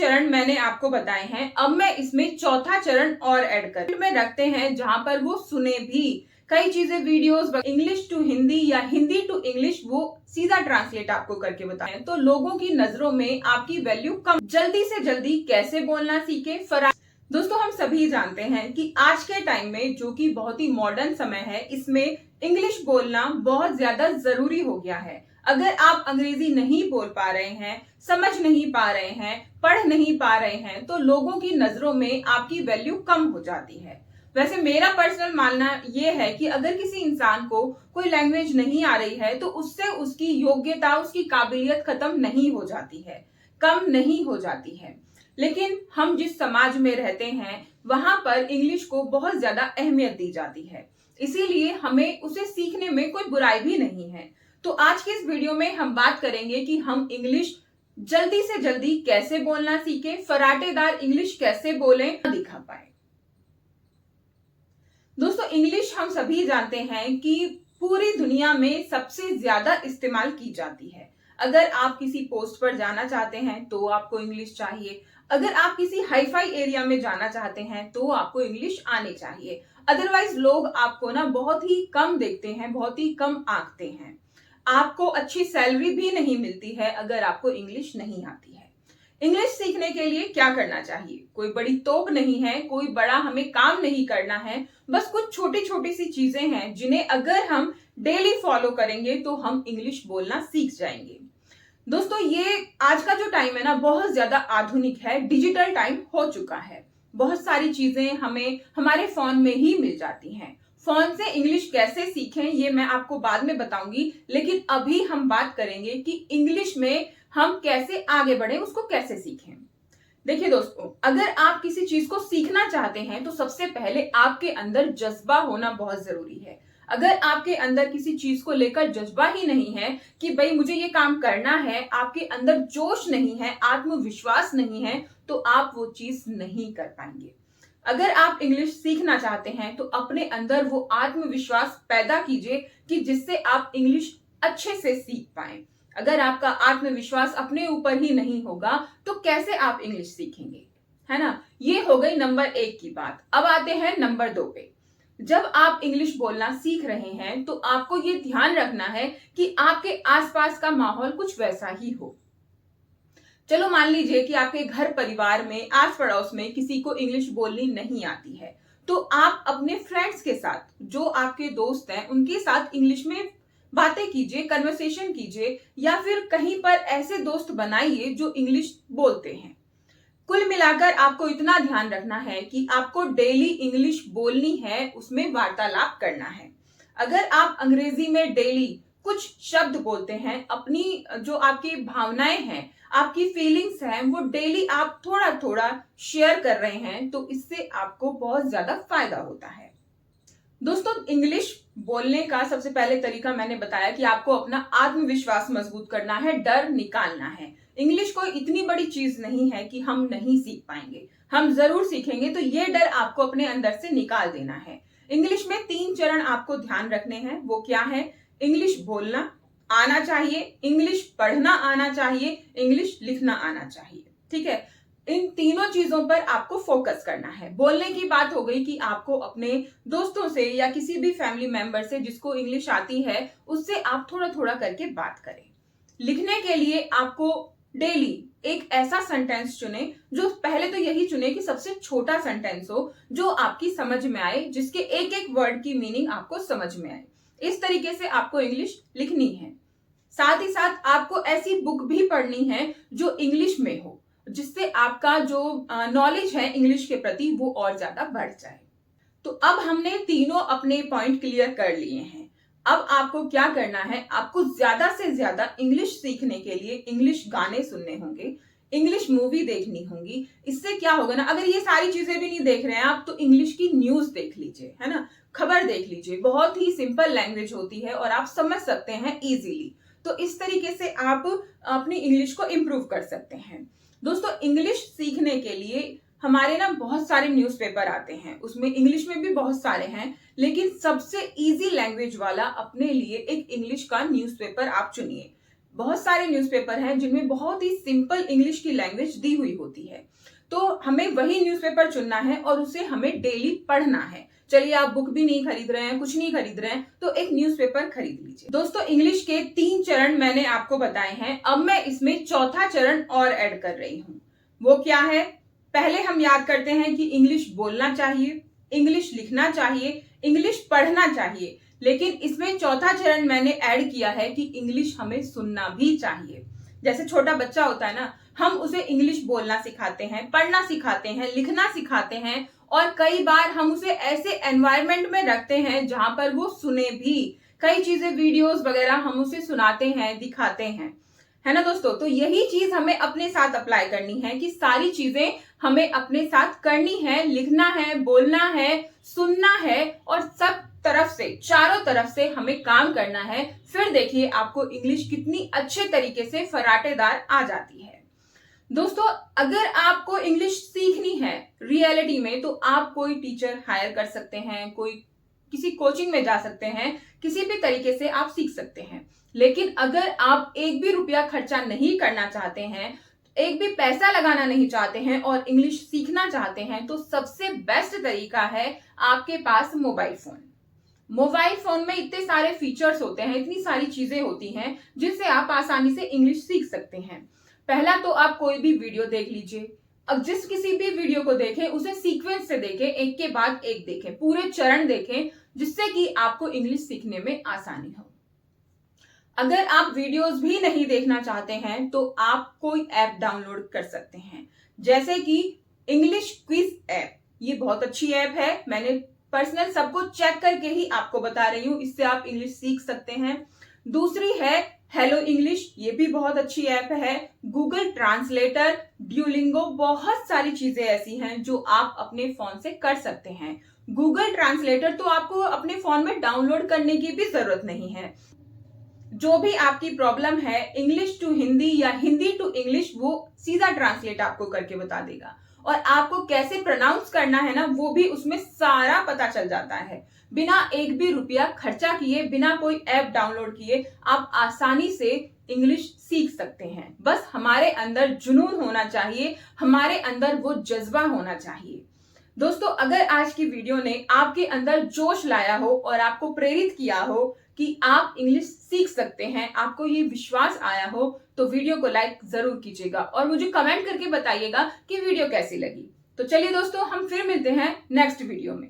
चरण मैंने आपको बताए हैं, अब मैं इसमें चौथा चरण और ऐड कर में रखते हैं जहां पर वो सुने भी। कई चीजें वीडियोस इंग्लिश टू हिंदी या हिंदी टू इंग्लिश वो सीधा ट्रांसलेट आपको करके बताएं, तो लोगों की नजरों में आपकी वैल्यू कम। जल्दी से जल्दी कैसे बोलना सीखे। दोस्तों, हम सभी जानते हैं कि आज के टाइम में, जो कि बहुत ही मॉडर्न समय है, इसमें इंग्लिश बोलना बहुत ज्यादा जरूरी हो गया है। अगर आप अंग्रेजी नहीं बोल पा रहे हैं, समझ नहीं पा रहे हैं, पढ़ नहीं पा रहे हैं, तो लोगों की नजरों में आपकी वैल्यू कम हो जाती है। वैसे मेरा पर्सनल मानना यह है कि अगर किसी इंसान को कोई लैंग्वेज नहीं आ रही है, तो उससे उसकी योग्यता, उसकी काबिलियत खत्म नहीं हो जाती है, कम नहीं हो जाती है। लेकिन हम जिस समाज में रहते हैं, वहां पर इंग्लिश को बहुत ज्यादा अहमियत दी जाती है, इसीलिए हमें उसे सीखने में कोई बुराई भी नहीं है। तो आज की इस वीडियो में हम बात करेंगे कि हम इंग्लिश जल्दी से जल्दी कैसे बोलना सीखे, फराटेदार इंग्लिश कैसे बोलें, दिखा पाए। दोस्तों, इंग्लिश हम सभी जानते हैं कि पूरी दुनिया में सबसे ज्यादा इस्तेमाल की जाती है। अगर आप किसी पोस्ट पर जाना चाहते हैं तो आपको इंग्लिश चाहिए। अगर आप किसी हाईफाई एरिया में जाना चाहते हैं तो आपको इंग्लिश आनी चाहिए। अदरवाइज लोग आपको ना बहुत ही कम देखते हैं, बहुत ही कम आंकते हैं। आपको अच्छी सैलरी भी नहीं मिलती है अगर आपको इंग्लिश नहीं आती है। इंग्लिश सीखने के लिए क्या करना चाहिए? कोई बड़ी तोप नहीं है, कोई बड़ा हमें काम नहीं करना है। बस कुछ छोटी छोटी सी चीजें हैं जिन्हें अगर हम डेली फॉलो करेंगे तो हम इंग्लिश बोलना सीख जाएंगे। दोस्तों, ये आज का जो टाइम है ना, बहुत ज्यादा आधुनिक है, डिजिटल टाइम हो चुका है। बहुत सारी चीजें हमें हमारे फोन में ही मिल जाती हैं। फोन से इंग्लिश कैसे सीखें ये मैं आपको बाद में बताऊंगी, लेकिन अभी हम बात करेंगे कि इंग्लिश में हम कैसे आगे बढ़े, उसको कैसे सीखें। देखिए दोस्तों, अगर आप किसी चीज को सीखना चाहते हैं तो सबसे पहले आपके अंदर जज्बा होना बहुत जरूरी है। अगर आपके अंदर किसी चीज को लेकर जज्बा ही नहीं है कि भाई मुझे ये काम करना है, आपके अंदर जोश नहीं है, आत्मविश्वास नहीं है, तो आप वो चीज नहीं कर पाएंगे। अगर आप इंग्लिश सीखना चाहते हैं तो अपने अंदर वो आत्मविश्वास पैदा कीजिए कि जिससे आप इंग्लिश अच्छे से सीख पाएं। अगर आपका आत्मविश्वास अपने ऊपर ही नहीं होगा तो कैसे आप इंग्लिश सीखेंगे, है ना। ये हो गई नंबर 1 की बात। अब आते हैं नंबर 2 पे। जब आप इंग्लिश बोलना सीख रहे हैं तो आपको ये ध्यान रखना है कि आपके आसपास का माहौल कुछ वैसा ही हो। चलो मान लीजिए कि आपके घर परिवार में, आस पड़ोस में किसी को इंग्लिश बोलनी नहीं आती है, तो आप अपने फ्रेंड्स के साथ, जो आपके दोस्त हैं, उनके साथ इंग्लिश में बातें कीजिए, कन्वर्सेशन कीजिए, या फिर कहीं पर ऐसे दोस्त बनाइए जो इंग्लिश बोलते हैं। कुल मिलाकर आपको इतना ध्यान रखना है कि आपको डेली इंग्लिश बोलनी है, उसमें वार्तालाप करना है। अगर आप अंग्रेजी में डेली कुछ शब्द बोलते हैं, अपनी जो आपकी भावनाएं हैं, आपकी फीलिंग्स हैं, वो डेली आप थोड़ा थोड़ा शेयर कर रहे हैं, तो इससे आपको बहुत ज्यादा फायदा होता है। दोस्तों, इंग्लिश बोलने का सबसे पहले तरीका मैंने बताया कि आपको अपना आत्मविश्वास मजबूत करना है, डर निकालना है। इंग्लिश कोई इतनी बड़ी चीज नहीं है कि हम नहीं सीख पाएंगे, हम जरूर सीखेंगे। तो ये डर आपको अपने अंदर से निकाल देना है। इंग्लिश में 3 चरण आपको ध्यान रखने हैं। वो क्या है? इंग्लिश बोलना आना चाहिए, इंग्लिश पढ़ना आना चाहिए, इंग्लिश लिखना आना चाहिए। ठीक है, इन तीनों चीजों पर आपको फोकस करना है। बोलने की बात हो गई कि आपको अपने दोस्तों से या किसी भी फैमिली मेंबर से जिसको इंग्लिश आती है, उससे आप थोड़ा थोड़ा करके बात करें। लिखने के लिए आपको डेली एक ऐसा सेंटेंस चुने, जो पहले तो यही चुने कि सबसे छोटा सेंटेंस हो, जो आपकी समझ में आए, जिसके एक एक वर्ड की मीनिंग आपको समझ में आए। इस तरीके से आपको इंग्लिश लिखनी है। साथ ही साथ आपको ऐसी बुक भी पढ़नी है जो इंग्लिश में हो, जिससे आपका जो नॉलेज है इंग्लिश के प्रति वो और ज्यादा बढ़ जाए। तो अब हमने तीनों अपने पॉइंट क्लियर कर लिए हैं। अब आपको क्या करना है? आपको ज्यादा से ज्यादा इंग्लिश सीखने के लिए इंग्लिश गाने सुनने होंगे, इंग्लिश मूवी देखनी होंगी। इससे क्या होगा ना, अगर ये सारी चीजें भी नहीं देख रहे हैं आप, तो इंग्लिश की न्यूज देख लीजिए, है ना, खबर देख लीजिए। बहुत ही सिंपल लैंग्वेज होती है और आप समझ सकते हैं इजीली। तो इस तरीके से आप अपनी इंग्लिश को इम्प्रूव कर सकते हैं। दोस्तों, इंग्लिश सीखने के लिए हमारे ना बहुत सारे न्यूज़पेपर आते हैं, उसमें इंग्लिश में भी बहुत सारे हैं, लेकिन सबसे इजी लैंग्वेज वाला अपने लिए एक इंग्लिश का न्यूज़पेपर आप चुनिए। बहुत सारे न्यूज़पेपर हैं जिनमें बहुत ही सिंपल इंग्लिश की लैंग्वेज दी हुई होती है। तो हमें वही न्यूज़पेपर चुनना है और उसे हमें डेली पढ़ना है। चलिए, आप बुक भी नहीं खरीद रहे हैं, कुछ नहीं खरीद रहे हैं, तो एक न्यूज़पेपर खरीद लीजिए। दोस्तों, इंग्लिश के 3 चरण मैंने आपको बताए हैं। अब मैं इसमें चौथा चरण और ऐड कर रही हूँ। वो क्या है? पहले हम याद करते हैं कि इंग्लिश बोलना चाहिए, इंग्लिश लिखना चाहिए, इंग्लिश पढ़ना चाहिए। लेकिन इसमें चौथा चरण मैंने ऐड किया है कि इंग्लिश हमें सुनना भी चाहिए। जैसे छोटा बच्चा होता है ना, हम उसे इंग्लिश बोलना सिखाते हैं, पढ़ना सिखाते हैं, लिखना सिखाते हैं, और कई बार हम उसे ऐसे एनवायरनमेंट में रखते हैं जहां पर वो सुने भी। कई चीजें, वीडियोस वगैरह हम उसे सुनाते हैं, दिखाते हैं, है ना दोस्तों। तो यही चीज हमें अपने साथ अप्लाई करनी है कि सारी चीजें हमें अपने साथ करनी है, लिखना है, बोलना है, सुनना है, और सब तरफ से, चारों तरफ से हमें काम करना है। फिर देखिए आपको इंग्लिश कितनी अच्छे तरीके से फराटेदार आ जाती है। दोस्तों, अगर आपको इंग्लिश सीखनी है रियलिटी में, तो आप कोई टीचर हायर कर सकते हैं, कोई किसी कोचिंग में जा सकते हैं, किसी भी तरीके से आप सीख सकते हैं। लेकिन अगर आप एक भी रुपया खर्चा नहीं करना चाहते हैं, एक भी पैसा लगाना नहीं चाहते हैं और इंग्लिश सीखना चाहते हैं, तो सबसे बेस्ट तरीका है आपके पास मोबाइल फोन। मोबाइल फोन में इतने सारे फीचर्स होते हैं, इतनी सारी चीजें होती हैं जिनसे आप आसानी से इंग्लिश सीख सकते हैं। पहला तो आप कोई भी वीडियो देख लीजिए। अब जिस किसी भी वीडियो को देखें उसे सीक्वेंस से देखें, एक के बाद एक देखें, पूरे चरण देखें, जिससे कि आपको इंग्लिश सीखने में आसानी हो। अगर आप वीडियोस भी नहीं देखना चाहते हैं तो आप कोई ऐप डाउनलोड कर सकते हैं, जैसे कि इंग्लिश क्विज ऐप। ये बहुत अच्छी ऐप है, मैंने पर्सनल सबको चेक करके ही आपको बता रही हूं, इससे आप इंग्लिश सीख सकते हैं। दूसरी है हेलो इंग्लिश, ये भी बहुत अच्छी ऐप है। गूगल ट्रांसलेटर, ड्यूलिंगो, बहुत सारी चीजें ऐसी हैं जो आप अपने फोन से कर सकते हैं। गूगल ट्रांसलेटर तो आपको अपने फोन में डाउनलोड करने की भी जरूरत नहीं है। जो भी आपकी प्रॉब्लम है, इंग्लिश टू हिंदी या हिंदी टू इंग्लिश, वो सीधा ट्रांसलेट आपको करके बता देगा। और आपको कैसे प्रोनाउंस करना है ना, वो भी उसमें सारा पता चल जाता है। बिना एक भी रुपया खर्चा किए, बिना कोई ऐप डाउनलोड किए, आप आसानी से इंग्लिश सीख सकते हैं। बस हमारे अंदर जुनून होना चाहिए, हमारे अंदर वो जज्बा होना चाहिए। दोस्तों, अगर आज की वीडियो ने आपके अंदर जोश लाया हो और आपको प्रेरित किया हो कि आप इंग्लिश सीख सकते हैं, आपको ये विश्वास आया हो, तो वीडियो को लाइक जरूर कीजिएगा और मुझे कमेंट करके बताइएगा कि वीडियो कैसी लगी। तो चलिए दोस्तों, हम फिर मिलते हैं नेक्स्ट वीडियो में।